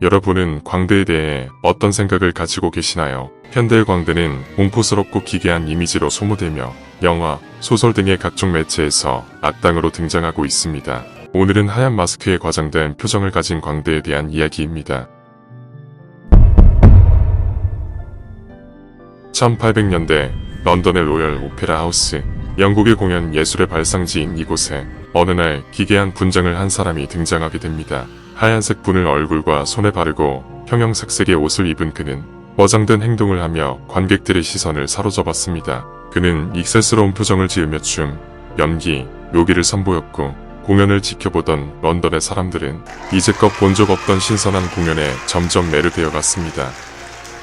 여러분은 광대에 대해 어떤 생각을 가지고 계시나요? 현대의 광대는 공포스럽고 기괴한 이미지로 소모되며 영화, 소설 등의 각종 매체에서 악당으로 등장하고 있습니다. 오늘은 하얀 마스크에 과장된 표정을 가진 광대에 대한 이야기입니다. 1800년대 런던의 로열 오페라 하우스, 영국의 공연 예술의 발상지인 이곳에 어느 날 기괴한 분장을 한 사람이 등장하게 됩니다. 하얀색 분을 얼굴과 손에 바르고 형형색색의 옷을 입은 그는 과장된 행동을 하며 관객들의 시선을 사로잡았습니다. 그는 익살스러운 표정을 지으며 춤, 연기, 묘기를 선보였고 공연을 지켜보던 런던의 사람들은 이제껏 본 적 없던 신선한 공연에 점점 매료되어 갔습니다.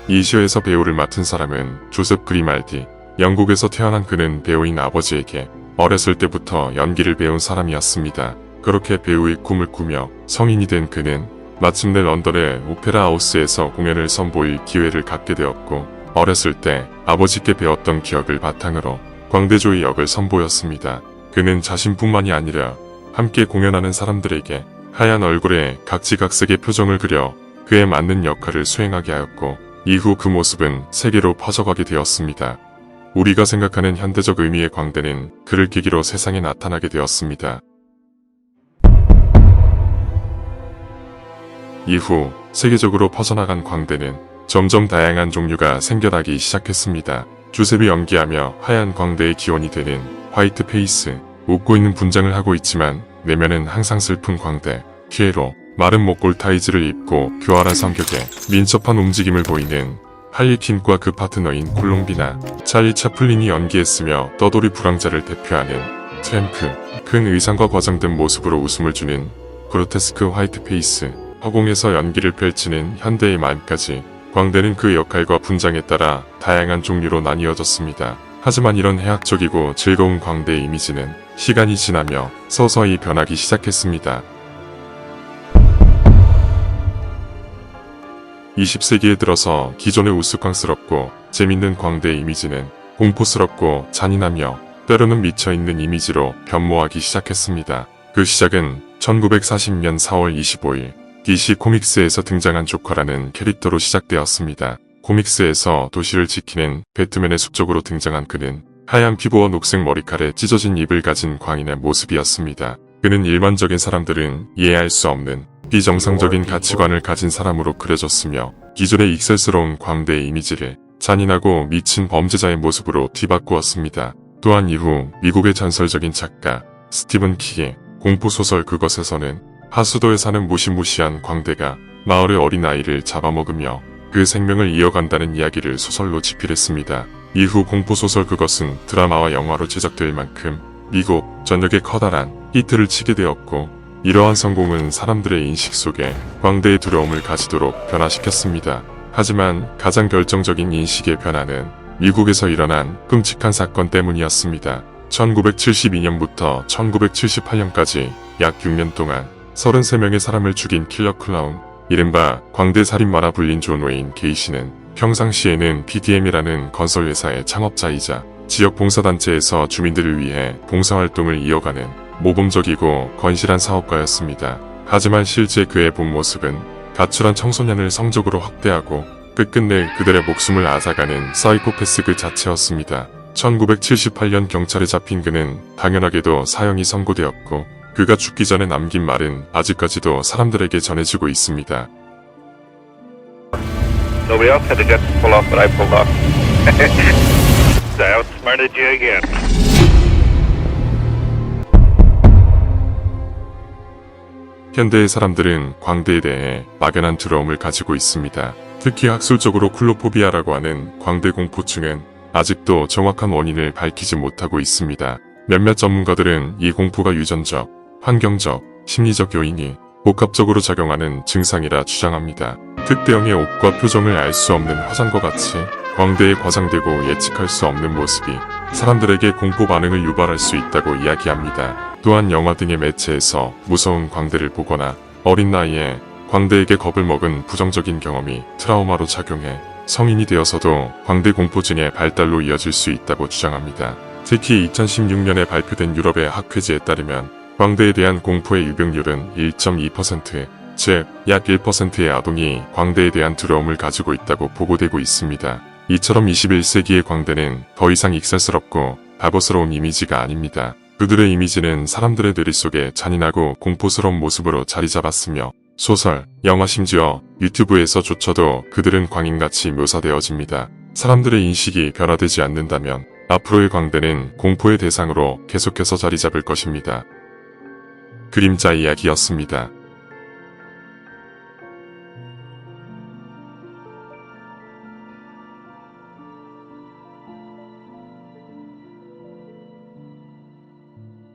이 쇼에서 배우를 맡은 사람은 조셉 그리말디. 영국에서 태어난 그는 배우인 아버지에게 어렸을 때부터 연기를 배운 사람이었습니다. 그렇게 배우의 꿈을 꾸며 성인이 된 그는 마침내 런던의 오페라 하우스에서 공연을 선보일 기회를 갖게 되었고, 어렸을 때 아버지께 배웠던 기억을 바탕으로 광대조의 역을 선보였습니다. 그는 자신뿐만이 아니라 함께 공연하는 사람들에게 하얀 얼굴에 각지각색의 표정을 그려 그에 맞는 역할을 수행하게 하였고, 이후 그 모습은 세계로 퍼져가게 되었습니다. 우리가 생각하는 현대적 의미의 광대는 그를 계기로 세상에 나타나게 되었습니다. 이후 세계적으로 퍼져나간 광대는 점점 다양한 종류가 생겨나기 시작했습니다. 조셉이 연기하며 하얀 광대의 기원이 되는 화이트 페이스, 웃고 있는 분장을 하고 있지만 내면은 항상 슬픈 광대, 피에로, 마른 목골 타이즈를 입고 교활한 성격에 민첩한 움직임을 보이는 할리퀸과 그 파트너인 콜롬비나, 찰리 차플린이 연기했으며 떠돌이 불황자를 대표하는 트램프, 큰 의상과 과장된 모습으로 웃음을 주는 그로테스크 화이트 페이스, 허공에서 연기를 펼치는 현대의 마음까지 광대는 그 역할과 분장에 따라 다양한 종류로 나뉘어졌습니다. 하지만 이런 해학적이고 즐거운 광대의 이미지는 시간이 지나며 서서히 변하기 시작했습니다. 20세기에 들어서 기존의 우스꽝스럽고 재밌는 광대의 이미지는 공포스럽고 잔인하며 때로는 미쳐있는 이미지로 변모하기 시작했습니다. 그 시작은 1940년 4월 25일 DC 코믹스에서 등장한 조커라는 캐릭터로 시작되었습니다. 코믹스에서 도시를 지키는 배트맨의 숙적으로 등장한 그는 하얀 피부와 녹색 머리칼에 찢어진 입을 가진 광인의 모습이었습니다. 그는 일반적인 사람들은 이해할 수 없는 비정상적인 가치관을 가진 사람으로 그려졌으며 기존의 익살스러운 광대의 이미지를 잔인하고 미친 범죄자의 모습으로 뒤바꾸었습니다. 또한 이후 미국의 전설적인 작가 스티븐 킹의 공포소설 그것에서는 하수도에 사는 무시무시한 광대가 마을의 어린아이를 잡아먹으며 그 생명을 이어간다는 이야기를 소설로 집필했습니다. 이후 공포소설 그것은 드라마와 영화로 제작될 만큼 미국 전역에 커다란 히트를 치게 되었고, 이러한 성공은 사람들의 인식 속에 광대의 두려움을 가지도록 변화시켰습니다. 하지만 가장 결정적인 인식의 변화는 미국에서 일어난 끔찍한 사건 때문이었습니다. 1972년부터 1978년까지 약 6년 동안 33명의 사람을 죽인 킬러 클라운, 이른바 광대 살인마라 불린 존 웨인 게이시는 평상시에는 PDM이라는 건설회사의 창업자이자 지역 봉사단체에서 주민들을 위해 봉사활동을 이어가는 모범적이고 건실한 사업가였습니다. 하지만 실제 그의 본 모습은 가출한 청소년을 성적으로 학대하고 끝끝내 그들의 목숨을 앗아가는 사이코패스 그 자체였습니다. 1978년 경찰에 잡힌 그는 당연하게도 사형이 선고되었고, 그가 죽기 전에 남긴 말은 아직까지도 사람들에게 전해지고 있습니다. Nobody else had the guts to pull off, but I pulled off. I outsmarted you again. 현대의 사람들은 광대에 대해 막연한 두려움을 가지고 있습니다. 특히 학술적으로 클로포비아라고 하는 광대 공포증은 아직도 정확한 원인을 밝히지 못하고 있습니다. 몇몇 전문가들은 이 공포가 유전적, 환경적, 심리적 요인이 복합적으로 작용하는 증상이라 주장합니다. 특대형의 옷과 표정을 알 수 없는 화장과 같이 광대에 과장되고 예측할 수 없는 모습이 사람들에게 공포 반응을 유발할 수 있다고 이야기합니다. 또한 영화 등의 매체에서 무서운 광대를 보거나 어린 나이에 광대에게 겁을 먹은 부정적인 경험이 트라우마로 작용해 성인이 되어서도 광대 공포증의 발달로 이어질 수 있다고 주장합니다. 특히 2016년에 발표된 유럽의 학회지에 따르면 광대에 대한 공포의 유병률은 1.2%에 즉, 약 1%의 아동이 광대에 대한 두려움을 가지고 있다고 보고되고 있습니다. 이처럼 21세기의 광대는 더 이상 익살스럽고 바보스러운 이미지가 아닙니다. 그들의 이미지는 사람들의 뇌리 속에 잔인하고 공포스러운 모습으로 자리 잡았으며 소설, 영화 심지어 유튜브에서조차도 그들은 광인같이 묘사되어집니다. 사람들의 인식이 변화되지 않는다면 앞으로의 광대는 공포의 대상으로 계속해서 자리 잡을 것입니다. 그림자 이야기였습니다.